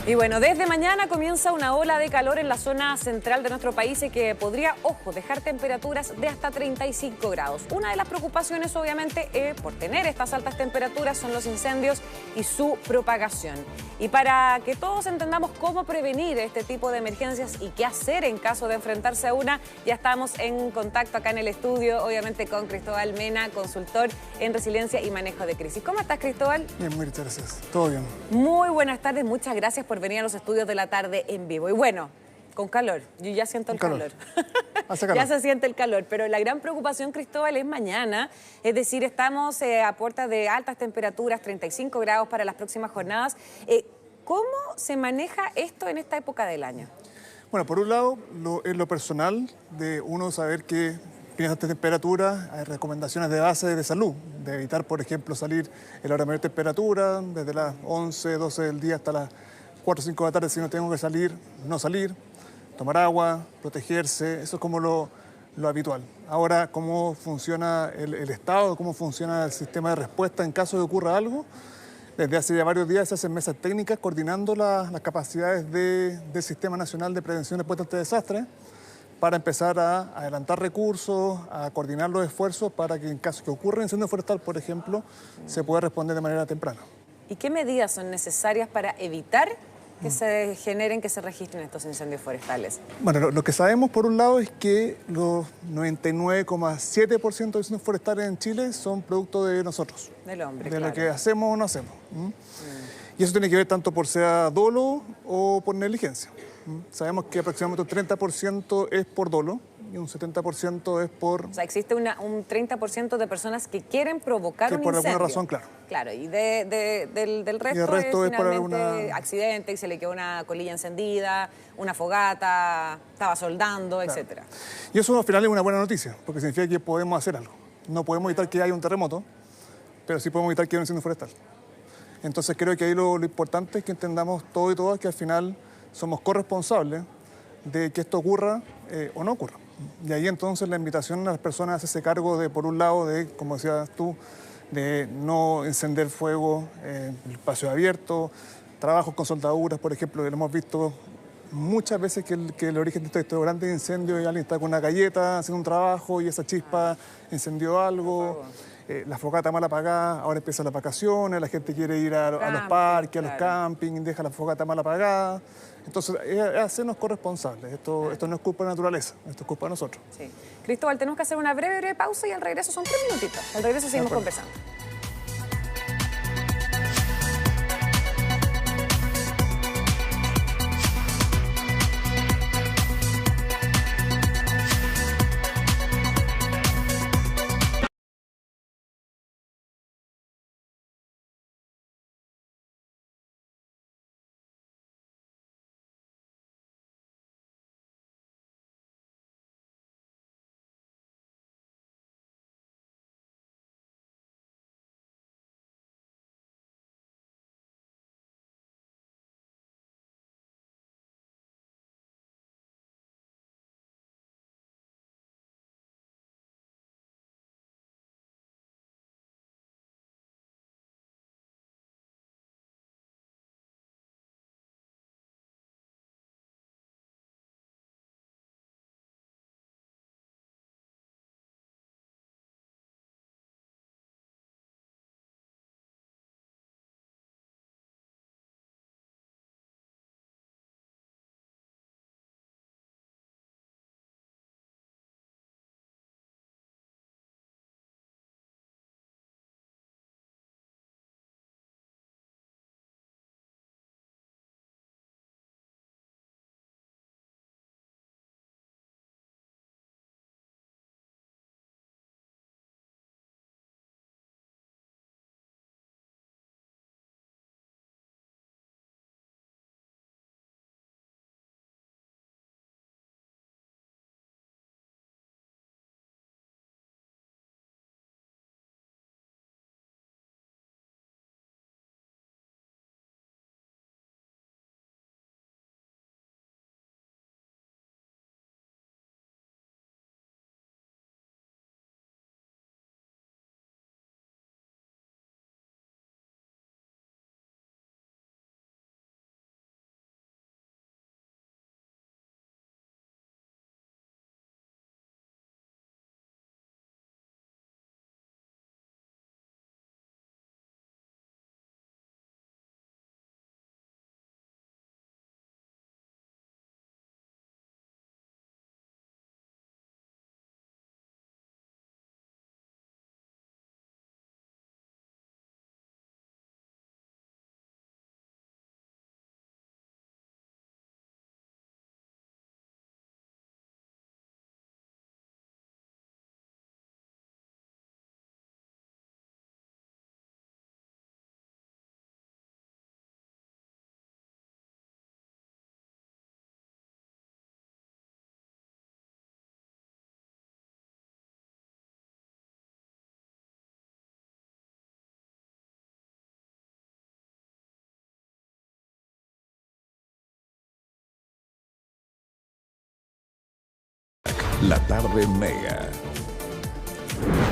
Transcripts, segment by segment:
Y bueno, desde mañana comienza una ola de calor en la zona central de nuestro país y que podría, ojo, dejar temperaturas de hasta 35 grados. Una de las preocupaciones, obviamente, por tener estas altas temperaturas son los incendios y su propagación. Y para que todos entendamos cómo prevenir este tipo de emergencias y qué hacer en caso de enfrentarse a una, ya estamos en contacto acá en el estudio, obviamente con Cristóbal Mena, consultor en resiliencia y manejo de crisis. ¿Cómo estás, Cristóbal? Bien, muchas gracias. Todo bien. Muy buenas tardes, muchas gracias por venir a los estudios de la tarde en vivo. Y bueno, con calor, yo ya siento el calor. Hace calor. Ya se siente el calor, pero la gran preocupación, Cristóbal, es mañana. Es decir, estamos a puertas de altas temperaturas, 35 grados para las próximas jornadas. ¿Cómo se maneja esto en esta época del año? Bueno, por un lado, en lo personal, de uno saber que en esta temperatura hay recomendaciones de base de salud, de evitar, por ejemplo, salir en la hora de mayor temperatura, desde las 11, 12 del día hasta las 4 o 5 de la tarde, si no tengo que salir, no salir, tomar agua, protegerse, eso es como lo habitual. Ahora, ¿cómo funciona el Estado, cómo funciona el sistema de respuesta en caso de que ocurra algo? Desde hace ya varios días se hacen mesas técnicas coordinando las capacidades del Sistema Nacional de Prevención y Respuesta ante Desastres para empezar a adelantar recursos, a coordinar los esfuerzos para que en caso que ocurra un incendio forestal, por ejemplo, se pueda responder de manera temprana. ¿Y qué medidas son necesarias para evitar que se generen, que se registren estos incendios forestales? Bueno, lo que sabemos por un lado es que los 99,7% de incendios forestales en Chile son producto de nosotros. Del hombre, de claro. lo que hacemos o no hacemos. Y eso tiene que ver tanto por sea dolo o por negligencia. Sabemos que aproximadamente un 30% es por dolo y un 70% es por... O sea, existe un 30% de personas que quieren provocar un por incendio. alguna razón, claro. Claro, y del resto, resto es es por finalmente alguna... accidente, y se le quedó una colilla encendida, una fogata, estaba soldando, Claro. etcétera. Y eso al final es una buena noticia, porque significa que podemos hacer algo. No podemos evitar que haya un terremoto, pero sí podemos evitar que haya un incendio forestal. Entonces creo que ahí lo importante es que entendamos todos y todas que al final somos corresponsables de que esto ocurra o no ocurra. Y ahí entonces la invitación a las personas a hacerse cargo de, por un lado, de, como decías tú, de no encender fuego en espacios abiertos, trabajos con soldaduras, por ejemplo, que lo hemos visto muchas veces que el origen de estos grandes incendios es alguien está con una galleta haciendo un trabajo y esa chispa encendió algo. La fogata mal apagada, ahora empiezan las vacaciones, la gente quiere ir a los parques, a los campings, deja la fogata mal apagada. Entonces, es hacernos corresponsables. Esto no es culpa de la naturaleza, esto es culpa de nosotros. Sí. Cristóbal, tenemos que hacer una breve pausa y al regreso son 3 minutitos. Al regreso seguimos conversando. La Tarde Mega.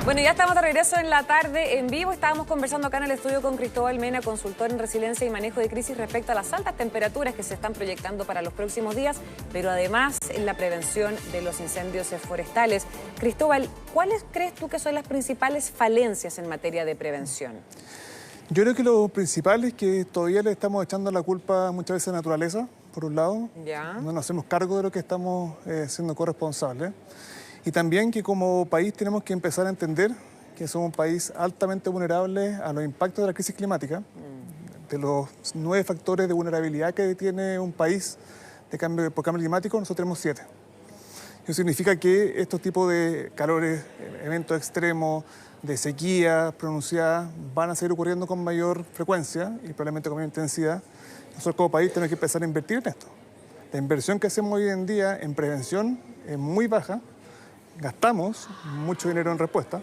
Bueno, ya estamos de regreso en la tarde en vivo. Estábamos conversando acá en el estudio con Cristóbal Mena, consultor en resiliencia y manejo de crisis respecto a las altas temperaturas que se están proyectando para los próximos días, pero además en la prevención de los incendios forestales. Cristóbal, ¿cuáles crees tú que son las principales falencias en materia de prevención? Yo creo que lo principal es que todavía le estamos echando la culpa muchas veces a la naturaleza, por un lado. Ya. No nos hacemos cargo de lo que estamos siendo corresponsables. Y también que como país tenemos que empezar a entender que somos un país altamente vulnerable a los impactos de la crisis climática. De los 9 factores de vulnerabilidad que tiene un país por cambio climático, nosotros tenemos 7. Eso significa que estos tipos de calores, eventos extremos, de sequía pronunciada, van a seguir ocurriendo con mayor frecuencia y probablemente con mayor intensidad. Nosotros como país tenemos que empezar a invertir en esto. La inversión que hacemos hoy en día en prevención es muy baja. Gastamos mucho dinero en respuesta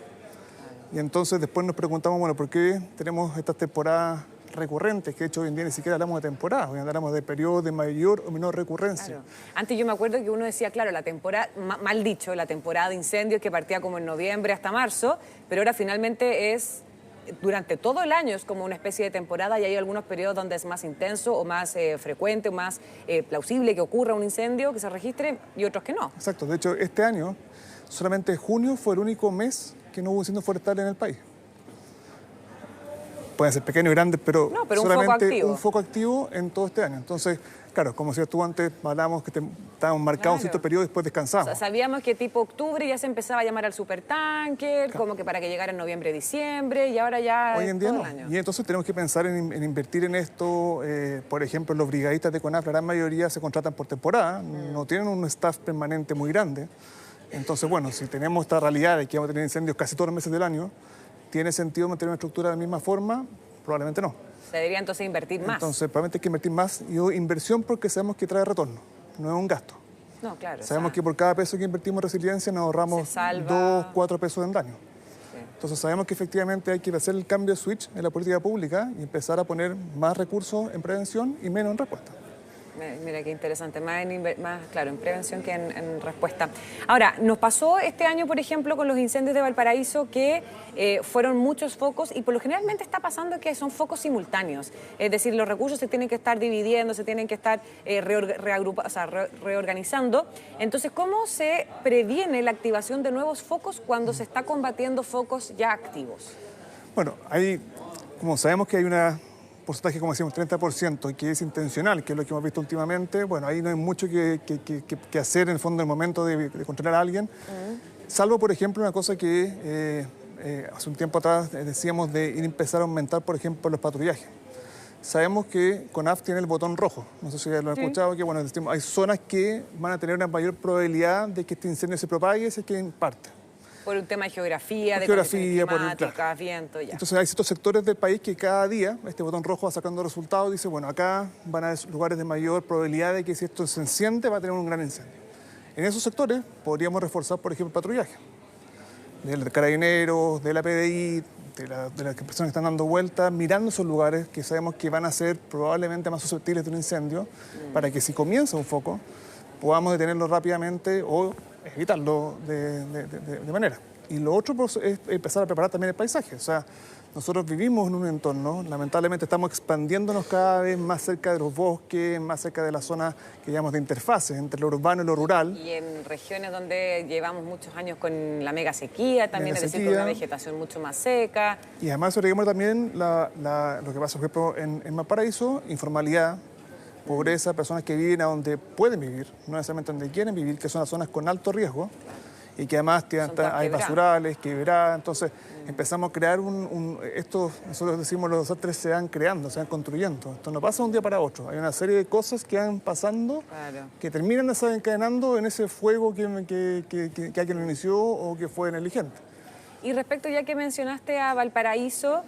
y entonces después nos preguntamos, bueno, ¿por qué tenemos estas temporadas recurrentes? Que de hecho hoy en día ni siquiera hablamos de temporada, hoy hablamos de periodos de mayor o menor recurrencia. Claro. Antes yo me acuerdo que uno decía, claro, la temporada, mal dicho, la temporada de incendios que partía como en noviembre hasta marzo, pero ahora finalmente es durante todo el año, es como una especie de temporada y hay algunos periodos donde es más intenso o más frecuente o más plausible que ocurra un incendio, que se registre, y otros que no. Exacto, de hecho este año solamente junio fue el único mes que no hubo incendios forestales en el país. Pueden ser pequeños y grandes, pero solamente un foco activo en todo este año. Entonces, claro, como decías tú antes, hablábamos que estábamos marcados un cierto periodo y después descansábamos. O sea, sabíamos que tipo octubre ya se empezaba a llamar al supertanker, claro, como que para que llegara en noviembre, diciembre, y ahora ya hoy en día todo no. el año. Y entonces tenemos que pensar en invertir en esto. Por ejemplo, los brigadistas de CONAF, la gran mayoría se contratan por temporada, no tienen un staff permanente muy grande. Entonces, bueno, si tenemos esta realidad de que vamos a tener incendios casi todos los meses del año, ¿tiene sentido mantener una estructura de la misma forma? Probablemente no. Se debería entonces invertir más. Entonces, probablemente hay que invertir más. Y inversión porque sabemos que trae retorno, no es un gasto. No, claro. Sabemos que por cada peso que invertimos en resiliencia nos ahorramos 2, 4 pesos en daño. Sí. Entonces, sabemos que efectivamente hay que hacer el cambio de switch en la política pública y empezar a poner más recursos en prevención y menos en respuesta. Mira qué interesante, más claro, en prevención que en respuesta. Ahora, nos pasó este año, por ejemplo, con los incendios de Valparaíso, que fueron muchos focos y por lo generalmente está pasando que son focos simultáneos. Es decir, los recursos se tienen que estar dividiendo, se tienen que estar reorganizando. Entonces, ¿cómo se previene la activación de nuevos focos cuando se está combatiendo focos ya activos? Bueno, como sabemos que hay una porcentaje, como decíamos, 30%, y que es intencional, que es lo que hemos visto últimamente, bueno, ahí no hay mucho que hacer en el fondo en el momento de controlar a alguien, salvo, por ejemplo, una cosa que hace un tiempo atrás decíamos de empezar a aumentar, por ejemplo, los patrullajes. Sabemos que CONAF tiene el botón rojo, no sé si lo han escuchado, que bueno, hay zonas que van a tener una mayor probabilidad de que este incendio se propague y se quede en parte. Por un tema de geografía, de condiciones climáticas, viento, ya. Entonces hay ciertos sectores del país que cada día este botón rojo va sacando resultados y dice, bueno, acá van a haber lugares de mayor probabilidad de que si esto se enciende va a tener un gran incendio. En esos sectores podríamos reforzar, por ejemplo, el patrullaje del Carabineros, de la PDI, de las personas que están dando vueltas, mirando esos lugares que sabemos que van a ser probablemente más susceptibles de un incendio, para que si comienza un foco podamos detenerlo rápidamente o evitarlo de manera. Y lo otro es empezar a preparar también el paisaje. O sea, nosotros vivimos en un entorno, lamentablemente estamos expandiéndonos cada vez más cerca de los bosques, más cerca de las zonas que llamamos de interfaces entre lo urbano y lo rural. Y en regiones donde llevamos muchos años con la mega sequía, también, es decir, con una vegetación mucho más seca. Y además agregamos también lo que pasa, por ejemplo, en Valparaíso, informalidad, pobreza, personas que viven a donde pueden vivir, no necesariamente donde quieren vivir, que son las zonas con alto riesgo y que además hay basurales, quebradas. Entonces empezamos a crear nosotros decimos los desastres se van creando, se van construyendo. Esto no pasa de un día para otro. Hay una serie de cosas que van pasando, que terminan desencadenando en ese fuego que alguien lo inició o que fue negligente. Y respecto, ya que mencionaste a Valparaíso,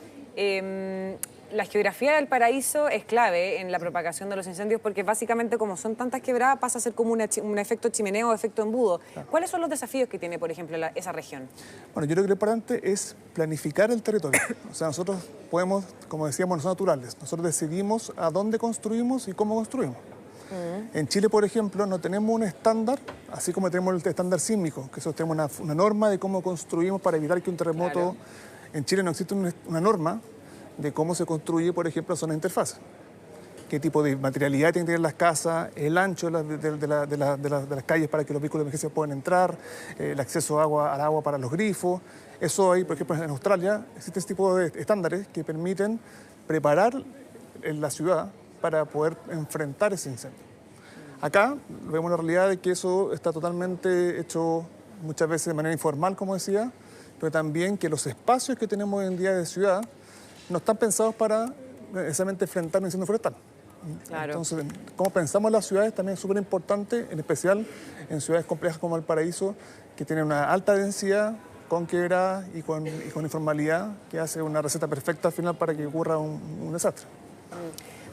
la geografía del Valparaíso es clave en la propagación de los incendios porque básicamente como son tantas quebradas pasa a ser como un efecto chimenea o efecto embudo. Claro. ¿Cuáles son los desafíos que tiene, por ejemplo, esa región? Bueno, yo creo que lo importante es planificar el territorio. O sea, nosotros podemos, como decíamos, no son naturales. Nosotros decidimos a dónde construimos y cómo construimos. En Chile, por ejemplo, no tenemos un estándar, así como tenemos el estándar sísmico, que nosotros tenemos una norma de cómo construimos para evitar que un terremoto... Claro. En Chile no existe una norma de cómo se construye, por ejemplo, zonas de interfase. Qué tipo de materialidad tienen que tener las casas, el ancho de las calles para que los vehículos de emergencia puedan entrar, el acceso al agua para los grifos. Eso hay, por ejemplo, en Australia existe este tipo de estándares que permiten preparar la ciudad para poder enfrentar ese incendio. Acá vemos la realidad de que eso está totalmente hecho muchas veces de manera informal, como decía, pero también que los espacios que tenemos hoy en día de ciudad no están pensados para necesariamente enfrentar un incendio forestal. Claro. Entonces, cómo pensamos las ciudades también es súper importante, en especial en ciudades complejas como Valparaíso, que tienen una alta densidad, con quebrada y con informalidad, que hace una receta perfecta al final para que ocurra un desastre.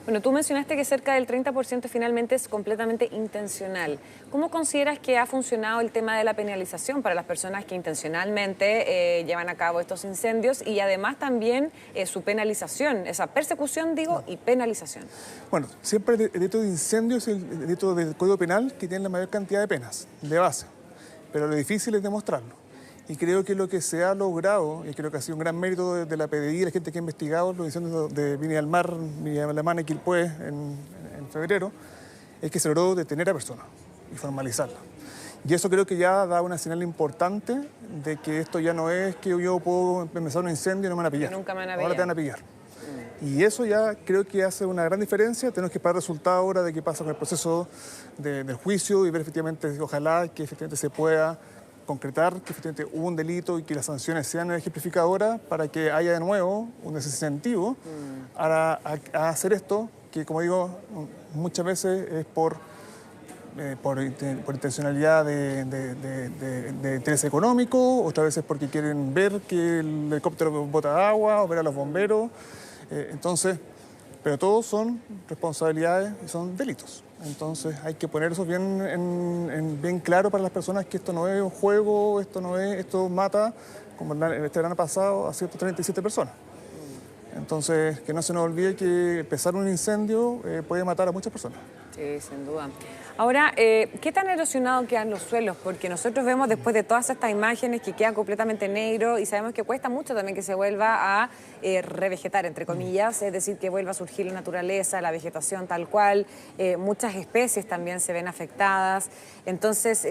Bueno, tú mencionaste que cerca del 30% finalmente es completamente intencional. ¿Cómo consideras que ha funcionado el tema de la penalización para las personas que intencionalmente llevan a cabo estos incendios y además también su penalización, esa persecución, digo, y penalización? Bueno, siempre el delito de incendio es el delito del Código Penal que tiene la mayor cantidad de penas, de base, pero lo difícil es demostrarlo. Y creo que lo que se ha logrado, y creo que ha sido un gran mérito de la PDI, la gente que ha investigado los incendios de Viña del Mar, Viña Alemana y Quilpué en febrero, es que se logró detener a personas y formalizarla. Y eso creo que ya da una señal importante de que esto ya no es que yo puedo empezar un incendio y no me van a pillar. Que nunca me van a pillar. Ahora te van a pillar. Y eso ya creo que hace una gran diferencia. Tenemos que esperar resultados ahora de qué pasa con el proceso del juicio y ver efectivamente, ojalá que efectivamente se pueda concretar que efectivamente hubo un delito y que las sanciones sean ejemplificadoras para que haya de nuevo un desincentivo a hacer esto, que como digo, muchas veces es por intencionalidad de interés económico, otras veces porque quieren ver que el helicóptero bota agua o ver a los bomberos. Entonces, pero todos son responsabilidades y son delitos. Entonces hay que poner eso bien claro para las personas que esto no es un juego, esto mata, como este verano pasado, a 137 personas. Entonces, que no se nos olvide que empezar un incendio puede matar a muchas personas. Sí, sin duda. Ahora, ¿qué tan erosionados quedan los suelos? Porque nosotros vemos después de todas estas imágenes que quedan completamente negros y sabemos que cuesta mucho también que se vuelva a revegetar, entre comillas, es decir, que vuelva a surgir la naturaleza, la vegetación tal cual, muchas especies también se ven afectadas. Entonces,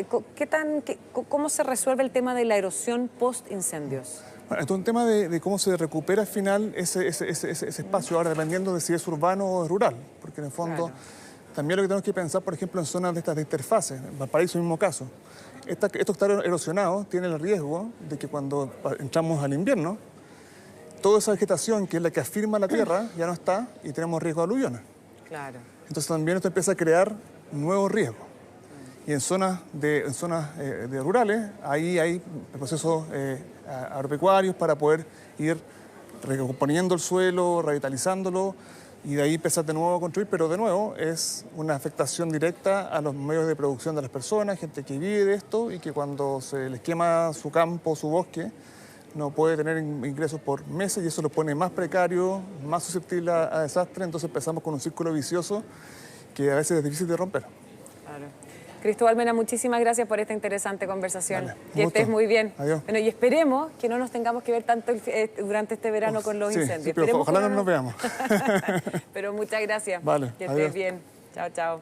¿cómo se resuelve el tema de la erosión post-incendios? Bueno, esto es un tema de cómo se recupera al final ese espacio, ahora dependiendo de si es urbano o es rural, porque en el fondo... Claro. También lo que tenemos que pensar, por ejemplo, en zonas de estas de interfaces, en Valparaíso, el mismo caso. Estos que están erosionados tienen el riesgo de que cuando entramos al invierno, toda esa vegetación, que es la que afirma la tierra, ya no está y tenemos riesgo de aluviones. Claro. Entonces también esto empieza a crear nuevos riesgos. Y en zonas rurales, ahí hay procesos agropecuarios para poder ir recomponiendo el suelo, revitalizándolo, y de ahí empezar de nuevo a construir, pero de nuevo es una afectación directa a los medios de producción de las personas, gente que vive de esto y que cuando se les quema su campo, su bosque, no puede tener ingresos por meses y eso lo pone más precario, más susceptible a desastre, entonces empezamos con un círculo vicioso que a veces es difícil de romper. Claro. Cristóbal Mena, muchísimas gracias por esta interesante conversación. Vale, que estés muy bien. Adiós. Bueno, y esperemos que no nos tengamos que ver tanto durante este verano con los incendios. Sí, pero ojalá no nos veamos. Pero muchas gracias. Vale, que adiós. estés bien. Chao, chao.